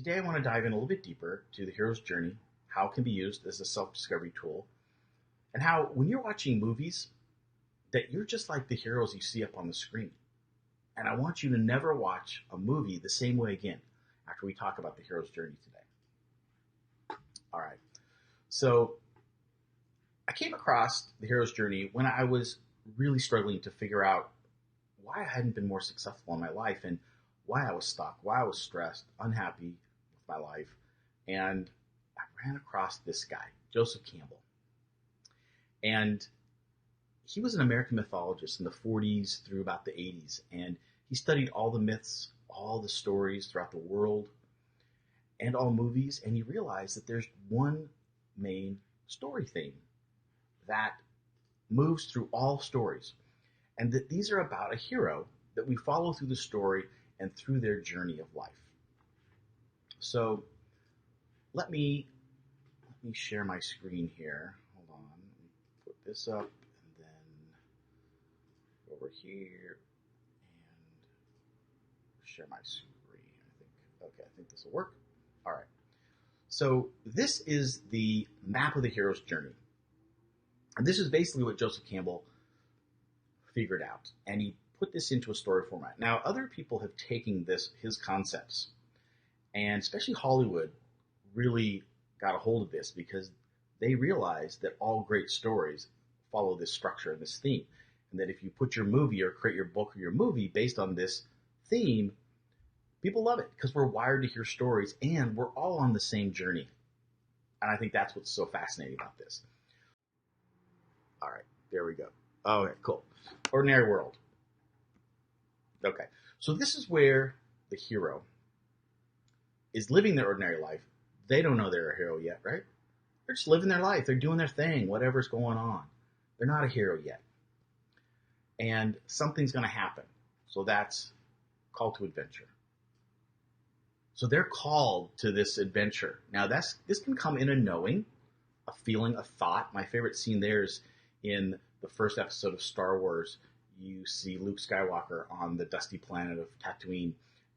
Today I want to dive in a little bit deeper to the hero's journey, how it can be used as a self-discovery tool, and how when you're watching movies, that you're just like the heroes you see up on the screen. And I want you to never watch a movie the same way again after we talk about the hero's journey today. All right. So I came across the hero's journey when I was really struggling to figure out why I hadn't been more successful in my life and why I was stuck, why I was stressed, unhappy with my life. And I ran across this guy, Joseph Campbell. And he was an American mythologist in the 40s through about the 80s. And he studied all the myths, all the stories throughout the world, and all movies. And he realized that there's one main story theme that moves through all stories. And that these are about a hero that we follow through the story and through their journey of life. So let me share my screen here. Hold on. Let me put this up and then over here and share my screen. I think this will work. All right. So this is the map of the hero's journey. And this is basically what Joseph Campbell figured out. And he put this into a story format. Now, other people have taken his concepts, and especially Hollywood really got a hold of this because they realized that all great stories follow this structure and this theme. And that if you put your movie or create your book or your movie based on this theme, people love it because we're wired to hear stories and we're all on the same journey. And I think that's what's so fascinating about this. All right, there we go. Okay, cool. Ordinary world. Okay, so this is where the hero is living their ordinary life. They don't know they're a hero yet, right? They're just living their life. They're doing their thing, whatever's going on. They're not a hero yet. And something's going to happen. So that's call to adventure. So they're called to this adventure. Now this can come in a knowing, a feeling, a thought. My favorite scene there is in the first episode of Star Wars. You see Luke Skywalker on the dusty planet of Tatooine,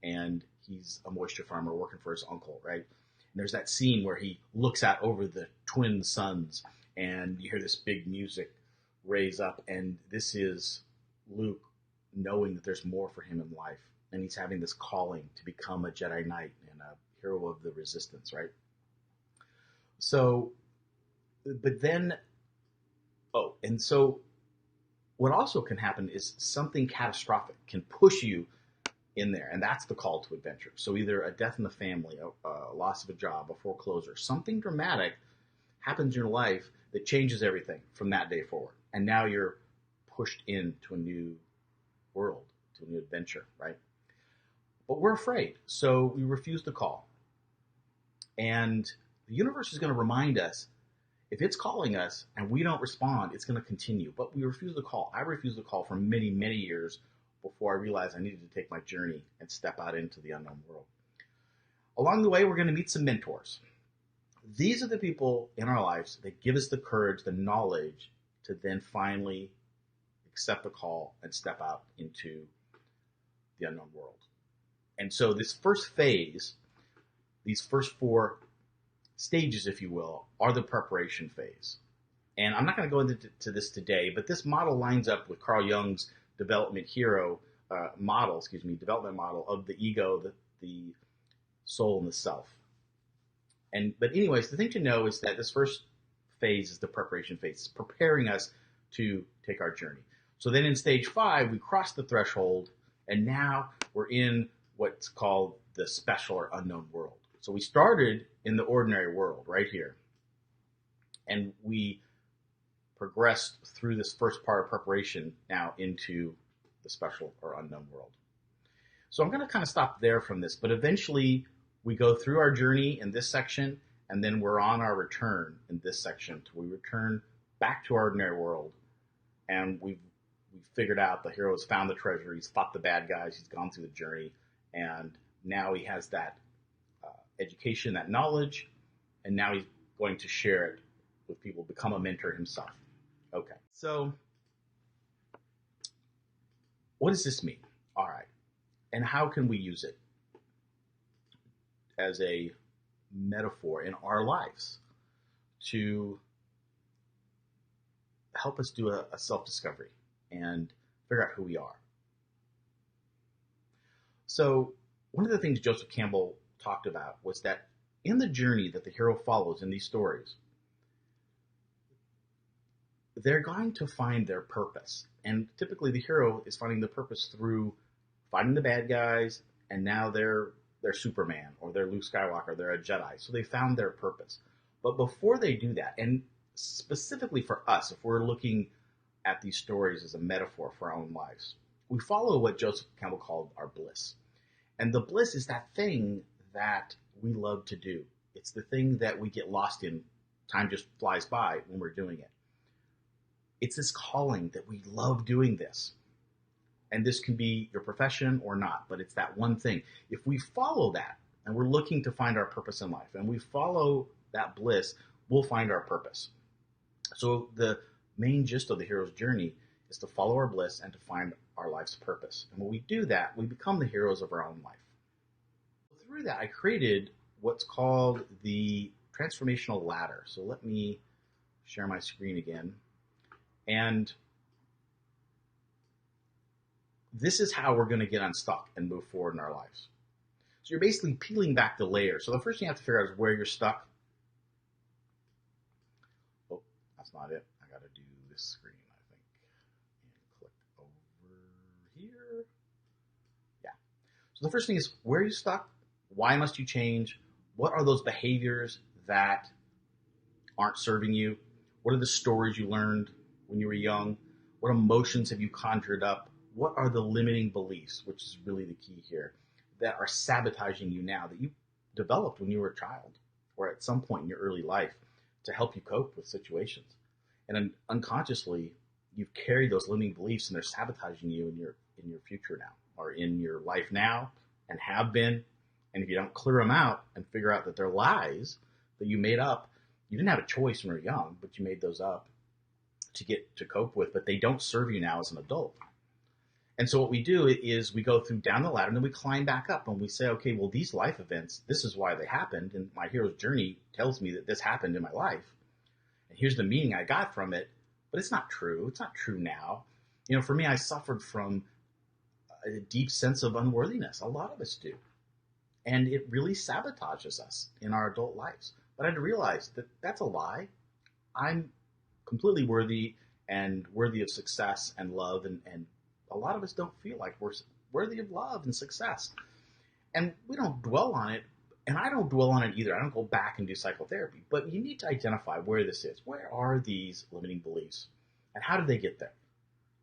and he's a moisture farmer working for his uncle, right? And there's that scene where he looks out over the twin suns, and you hear this big music raise up, and this is Luke knowing that there's more for him in life, and he's having this calling to become a Jedi Knight and a hero of the Resistance, right? So, but then, and so what also can happen is something catastrophic can push you in there, and that's the call to adventure. So either a death in the family, a loss of a job, a foreclosure, something dramatic happens in your life that changes everything from that day forward. And now you're pushed into a new world, to a new adventure, right? But we're afraid, so we refuse the call. And the universe is going to remind us, if it's calling us and we don't respond, it's going to continue. But we refuse the call. I refused the call for many, many years before I realized I needed to take my journey and step out into the unknown world. Along the way, we're going to meet some mentors. These are the people in our lives that give us the courage, the knowledge to then finally accept the call and step out into the unknown world. And so this first phase, these first 4 stages, if you will, are the preparation phase. And I'm not going to go into this today, but this model lines up with Carl Jung's development model of the ego, the soul, and the self. But anyways, the thing to know is that this first phase is the preparation phase. It's preparing us to take our journey. So then in stage 5, we cross the threshold, and now we're in what's called the special or unknown world. So we started in the ordinary world right here, and we progressed through this first part of preparation now into the special or unknown world. So I'm going to kind of stop there from this, but eventually we go through our journey in this section, and then we're on our return in this section. We return back to our ordinary world, and we've figured out the hero has found the treasure, he's fought the bad guys, he's gone through the journey, and now he has that education, that knowledge, and now he's going to share it with people, become a mentor himself. Okay, so what does this mean? All right, and how can we use it? as a metaphor in our lives to help us do a self-discovery and figure out who we are. So one of the things Joseph Campbell talked about was that in the journey that the hero follows in these stories, they're going to find their purpose. And typically the hero is finding the purpose through fighting the bad guys, and now they're Superman, or they're Luke Skywalker, they're a Jedi. So they found their purpose. But before they do that, and specifically for us, if we're looking at these stories as a metaphor for our own lives, we follow what Joseph Campbell called our bliss. And the bliss is that thing that we love to do. It's the thing that we get lost in. Time just flies by when we're doing it. It's this calling that we love doing this. And this can be your profession or not, but it's that one thing. If we follow that, and we're looking to find our purpose in life, and we follow that bliss, we'll find our purpose. So the main gist of the hero's journey is to follow our bliss and to find our life's purpose. And when we do that, we become the heroes of our own life. Through that, I created what's called the transformational ladder. So let me share my screen again. And this is how we're going to get unstuck and move forward in our lives. So you're basically peeling back the layers. So the first thing you have to figure out is where you're stuck. Oh, that's not it. I got to do this screen, I think. And click over here. Yeah. So the first thing is, where are you stuck? Why must you change? What are those behaviors that aren't serving you? What are the stories you learned when you were young? What emotions have you conjured up? What are the limiting beliefs, which is really the key here, that are sabotaging you now, that you developed when you were a child or at some point in your early life to help you cope with situations? And unconsciously, you've carried those limiting beliefs, and they're sabotaging you in your future now, or in your life now, and have been. And if you don't clear them out and figure out that they're lies that you made up, you didn't have a choice when you were young, but you made those up to cope with, but they don't serve you now as an adult. And so what we do is we go through down the ladder, and then we climb back up, and we say, okay, well, these life events, this is why they happened, and my hero's journey tells me that this happened in my life, and here's the meaning I got from it, but it's not true. It's not true now. You know, for me, I suffered from a deep sense of unworthiness. A lot of us do. And it really sabotages us in our adult lives. But I had to realize that that's a lie. I'm completely worthy and worthy of success and love, and a lot of us don't feel like we're worthy of love and success. And we don't dwell on it, and I don't dwell on it either. I don't go back and do psychotherapy. But you need to identify where this is. Where are these limiting beliefs? And how did they get there?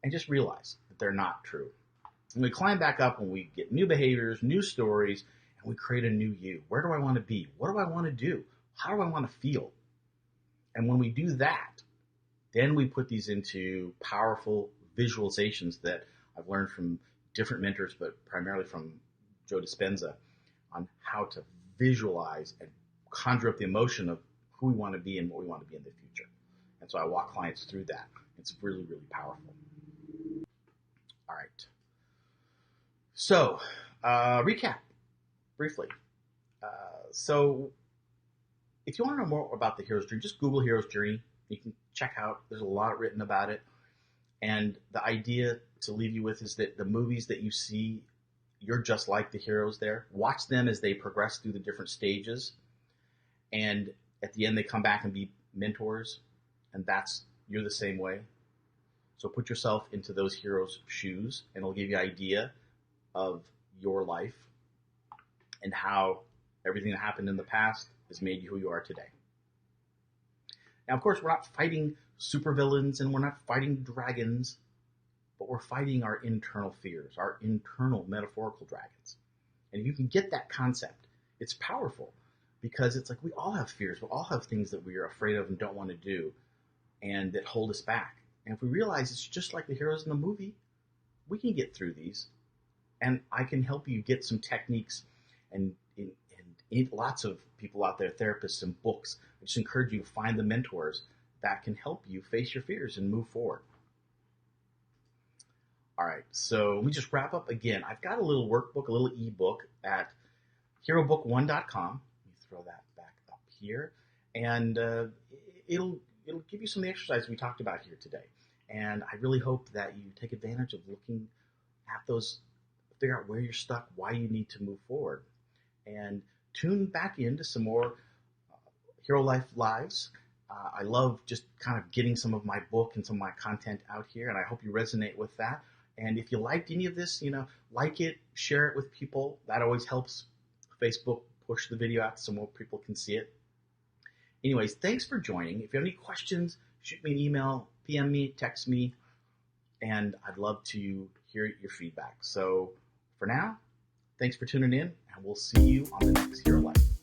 And just realize that they're not true. And we climb back up, and we get new behaviors, new stories, and we create a new you. Where do I want to be? What do I want to do? How do I want to feel? And when we do that, then we put these into powerful visualizations that I've learned from different mentors, but primarily from Joe Dispenza, on how to visualize and conjure up the emotion of who we want to be and what we want to be in the future. And so I walk clients through that. It's really, really powerful. All right. So, recap briefly. So if you want to know more about the hero's journey, just Google hero's journey. You can check out, there's a lot written about it. And the idea to leave you with is that the movies that you see, you're just like the heroes there. Watch them as they progress through the different stages. And at the end, they come back and be mentors. And you're the same way. So put yourself into those heroes' shoes, and it'll give you an idea of your life and how everything that happened in the past has made you who you are today. Now, of course, we're not fighting supervillains, and we're not fighting dragons, but we're fighting our internal fears, our internal metaphorical dragons. And if you can get that concept, it's powerful, because it's like we all have fears. We all have things that we are afraid of and don't want to do, and that hold us back. And if we realize it's just like the heroes in the movie, we can get through these. And I can help you get some techniques, and lots of people out there, therapists and books. I just encourage you to find the mentors that can help you face your fears and move forward. All right, so let me just wrap up again. I've got a little workbook, a little ebook at herobook1.com. Let me throw that back up here. And it'll give you some of the exercises we talked about here today. And I really hope that you take advantage of looking at those, figure out where you're stuck, why you need to move forward. And tune back into some more Hero Life Lives. I love just kind of getting some of my book and some of my content out here, and I hope you resonate with that. And if you liked any of this, like it, share it with people. That always helps Facebook push the video out so more people can see it. Anyways, thanks for joining. If you have any questions, shoot me an email, PM me, text me, and I'd love to hear your feedback. So for now, thanks for tuning in, and we'll see you on the next Hero Life.